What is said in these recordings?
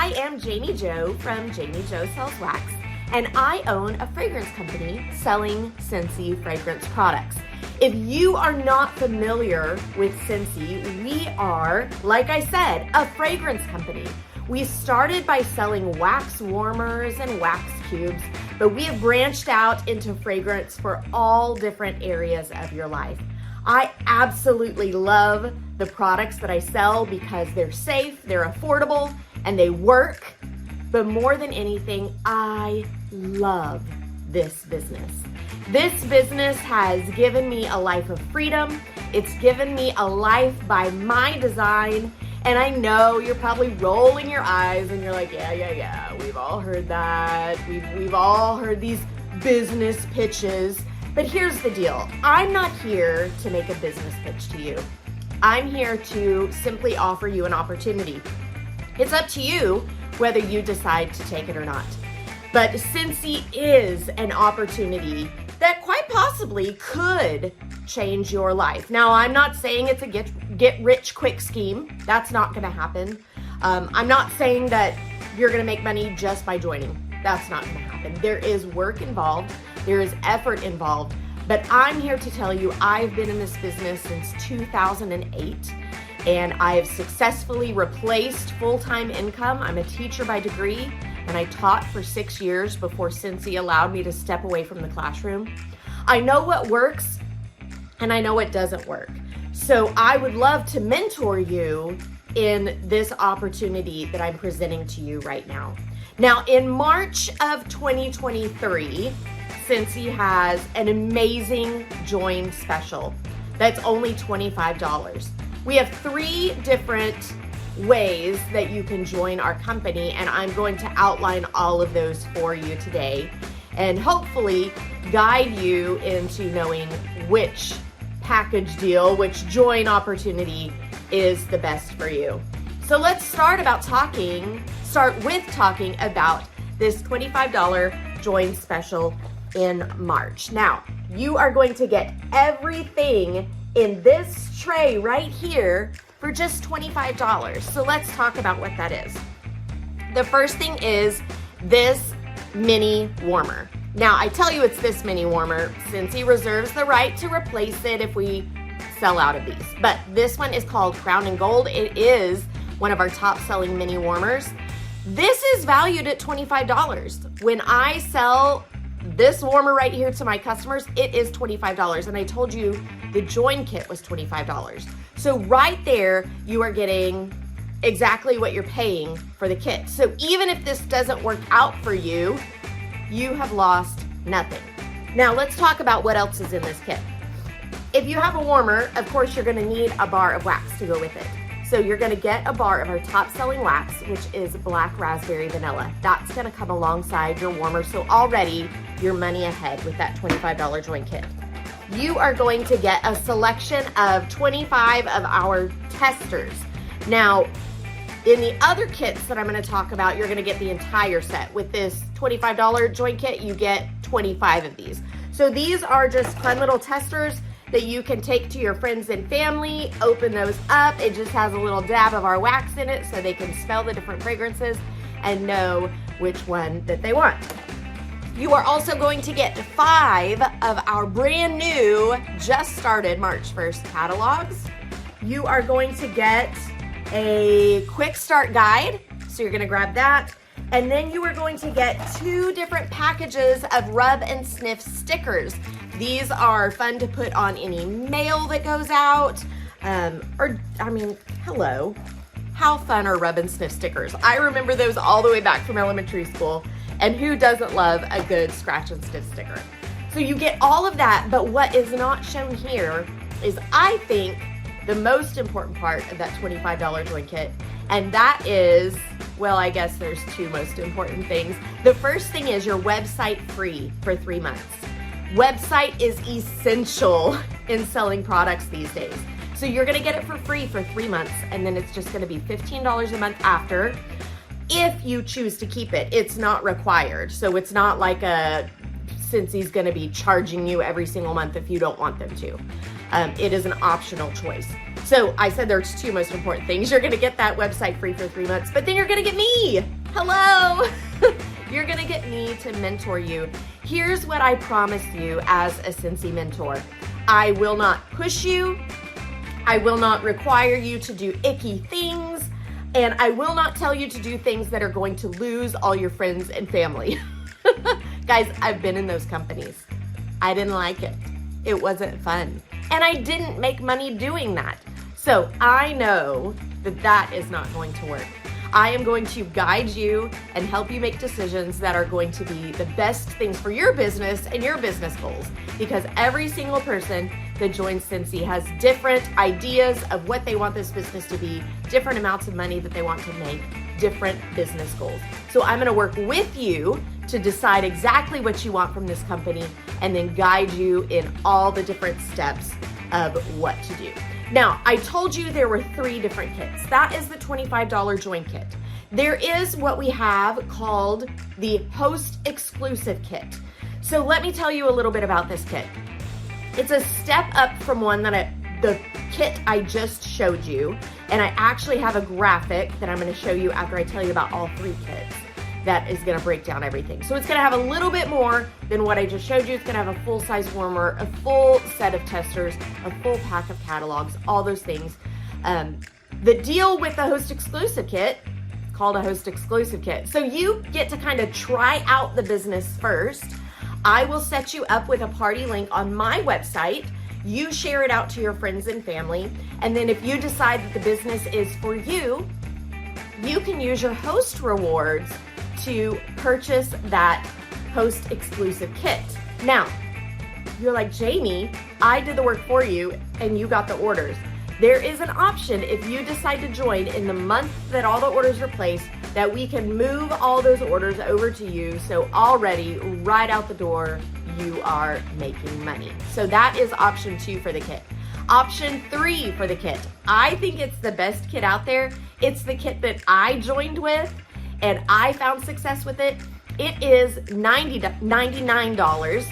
I am Jami Jo from Jami Jo Sells Wax, and I own a fragrance company selling Scentsy fragrance products. If you are not familiar with Scentsy, we are, like I said, a fragrance company. We started by selling wax warmers and wax cubes, but we have branched out into fragrance for all different areas of your life. I absolutely love the products that I sell because they're safe, they're affordable, and they work. But more than anything, I love this business. This business has given me a life of freedom. It's given me a life by my design. And I know you're probably rolling your eyes and you're like, yeah, we've all heard that. We've all heard these business pitches. But here's the deal. I'm not here to make a business pitch to you. I'm here to simply offer you an opportunity. It's up to you whether you decide to take it or not. But Scentsy is an opportunity that quite possibly could change your life. Now, I'm not saying it's a get rich quick scheme. That's not gonna happen. I'm not saying that you're gonna make money just by joining. That's not gonna happen. There is work involved. There is effort involved. But I'm here to tell you, I've been in this business since 2008. And I have successfully replaced full-time income. I'm a teacher by degree, and I taught for 6 years before Scentsy allowed me to step away from the classroom. I know what works, and I know what doesn't work. So I would love to mentor you in this opportunity that I'm presenting to you right now. Now, in March of 2023, Scentsy has an amazing join special that's only $25. We have 3 different ways that you can join our company, and I'm going to outline all of those for you today and hopefully guide you into knowing which package deal, which join opportunity is the best for you. So let's start with talking about this $25 join special in March. Now, you are going to get everything in this tray right here for just $25. So let's talk about what that is. The first thing is this mini warmer. Now, I tell you it's this mini warmer. Scentsy reserves the right to replace it if we sell out of these. But this one is called Crown and Gold. It is one of our top selling mini warmers. This is valued at $25. When I sell this warmer right here to my customers, it is $25. And I told you the join kit was $25. So right there, you are getting exactly what you're paying for the kit. So even if this doesn't work out for you, you have lost nothing. Now let's talk about what else is in this kit. If you have a warmer, of course, you're gonna need a bar of wax to go with it. So you're gonna get a bar of our top selling wax, which is Black Raspberry Vanilla. That's gonna come alongside your warmer. So already you're money ahead with that $25 join kit. You are going to get a selection of 25 of our testers. Now, in the other kits that I'm gonna talk about, you're gonna get the entire set. With this $25 join kit, you get 25 of these. So these are just fun little testers that you can take to your friends and family, open those up. It just has a little dab of our wax in it so they can smell the different fragrances and know which one that they want. You are also going to get 5 of our brand new, just started March 1st catalogs. You are going to get a quick start guide, so you're gonna grab that. And then you are going to get 2 different packages of rub and sniff stickers. These are fun to put on any mail that goes out. Hello. How fun are rub and sniff stickers? I remember those all the way back from elementary school. And who doesn't love a good scratch and sniff sticker? So you get all of that, but what is not shown here is, I think, the most important part of that $25 join kit. And that is, well, I guess there's 2 most important things. The first thing is your website free for 3 months. Website is essential in selling products these days. So you're gonna get it for free for 3 months, and then it's just gonna be $15 a month after. If you choose to keep it, it's not required. So it's not like Scentsy's gonna be charging you every single month if you don't want them to. It is an optional choice. So I said there's two most important things. You're gonna get that website free for 3 months, but then you're gonna get me. Hello. You're gonna get me to mentor you. Here's what I promise you as a Scentsy mentor. I will not push you. I will not require you to do icky things. And I will not tell you to do things that are going to lose all your friends and family. Guys, I've been in those companies. I didn't like it. It wasn't fun. And I didn't make money doing that. So I know that that is not going to work. I am going to guide you and help you make decisions that are going to be the best things for your business and your business goals. Because every single person that joins Scentsy has different ideas of what they want this business to be, different amounts of money that they want to make, different business goals. So I'm gonna work with you to decide exactly what you want from this company and then guide you in all the different steps of what to do. Now, I told you there were 3 different kits. That is the $25 join kit. There is what we have called the host exclusive kit. So let me tell you a little bit about this kit. It's a step up from the kit I just showed you. And I actually have a graphic that I'm gonna show you after I tell you about all 3 kits that is gonna break down everything. So it's gonna have a little bit more than what I just showed you. It's gonna have a full-size warmer, a full set of testers, a full pack of catalogs, all those things. The deal with the host exclusive kit, called a host exclusive kit. So you get to kind of try out the business first. I will set you up with a party link on my website. You share it out to your friends and family. And then if you decide that the business is for you, you can use your host rewards to purchase that host exclusive kit. Now, you're like, Jami, I did the work for you and you got the orders. There is an option if you decide to join in the month that all the orders are placed that we can move all those orders over to you. So already right out the door, you are making money. So that is option 2 for the kit. Option 3 for the kit. I think it's the best kit out there. It's the kit that I joined with and I found success with it. It is $99,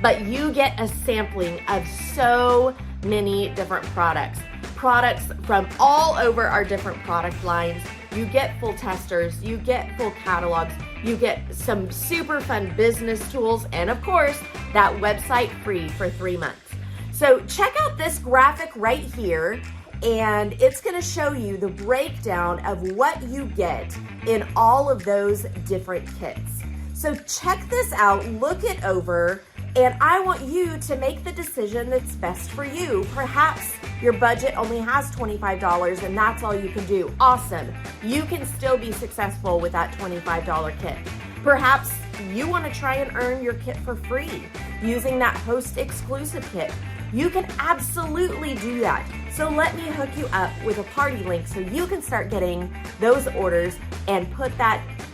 but you get a sampling of so many different products from all over our different product lines. You get full testers, you get full catalogs, you get some super fun business tools, and of course, that website free for 3 months. So check out this graphic right here, and it's gonna show you the breakdown of what you get in all of those different kits. So check this out, look it over, and I want you to make the decision that's best for you. Perhaps your budget only has $25 and that's all you can do. Awesome. You can still be successful with that $25 kit. Perhaps you want to try and earn your kit for free using that host exclusive kit. You can absolutely do that. So let me hook you up with a party link so you can start getting those orders and put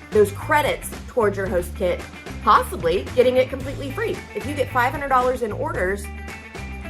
those credits towards your host kit, possibly getting it completely free. If you get $500 in orders,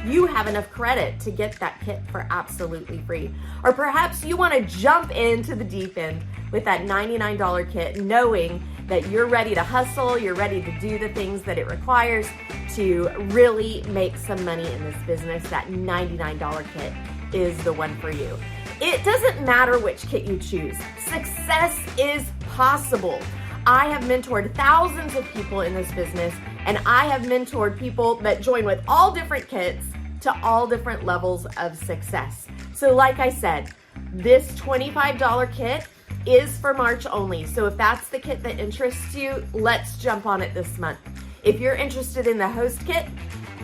you have enough credit to get that kit for absolutely free. Or perhaps you want to jump into the deep end with that $99 kit, knowing that you're ready to hustle, you're ready to do the things that it requires to really make some money in this business. That $99 kit is the one for you. It doesn't matter which kit you choose. Success is possible. I have mentored thousands of people in this business, and I have mentored people that join with all different kits to all different levels of success. So like I said, this $25 kit is for March only. So if that's the kit that interests you, let's jump on it this month. If you're interested in the host kit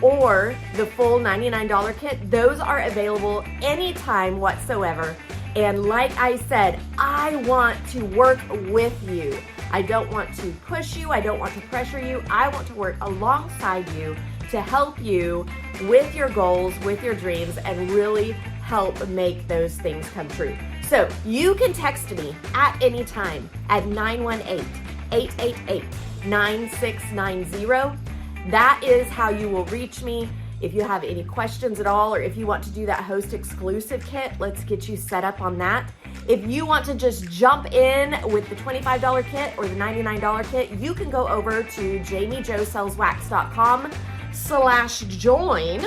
or the full $99 kit, those are available anytime whatsoever. And like I said, I want to work with you. I don't want to push you. I don't want to pressure you. I want to work alongside you to help you with your goals, with your dreams, and really help make those things come true. So you can text me at any time at 918-888-9690. That is how you will reach me. If you have any questions at all, or if you want to do that host exclusive kit, let's get you set up on that. If you want to just jump in with the $25 kit or the $99 kit, you can go over to JamiJoSellsWax.com/join.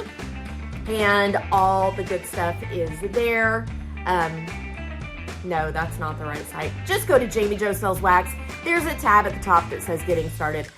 and all the good stuff is there. No, that's not the right site. Just go to Jami Jo Sells Wax. There's a tab at the top that says Getting Started.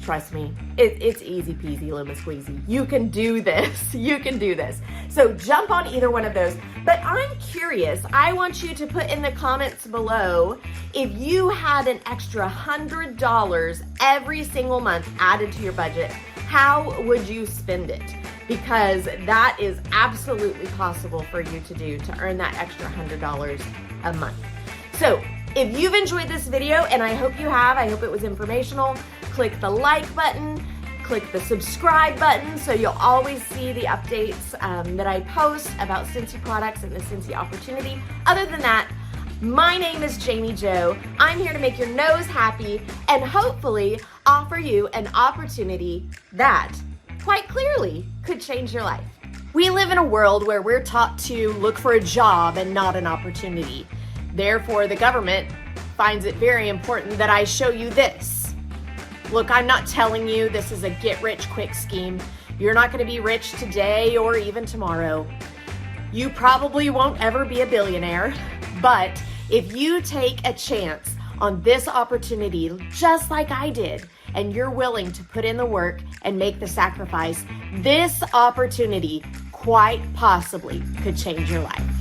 Trust me, it's easy peasy lemon squeezy. You can do this. You can do this. So jump on either one of those. But I'm curious, I want you to put in the comments below, if you had an extra $100 every single month added to your budget, how would you spend it? Because that is absolutely possible for you to do, to earn that extra $100 a month. So if you've enjoyed this video, and I hope you have, I hope it was informational, click the like button, click the subscribe button so you'll always see the updates that I post about Scentsy products and the Scentsy opportunity. Other than that, my name is Jami Jo. I'm here to make your nose happy and hopefully offer you an opportunity that, quite clearly, could change your life. We live in a world where we're taught to look for a job and not an opportunity. Therefore, the government finds it very important that I show you this. Look, I'm not telling you this is a get-rich-quick scheme. You're not going to be rich today or even tomorrow. You probably won't ever be a billionaire, but if you take a chance on this opportunity, just like I did, and you're willing to put in the work and make the sacrifice, this opportunity quite possibly could change your life.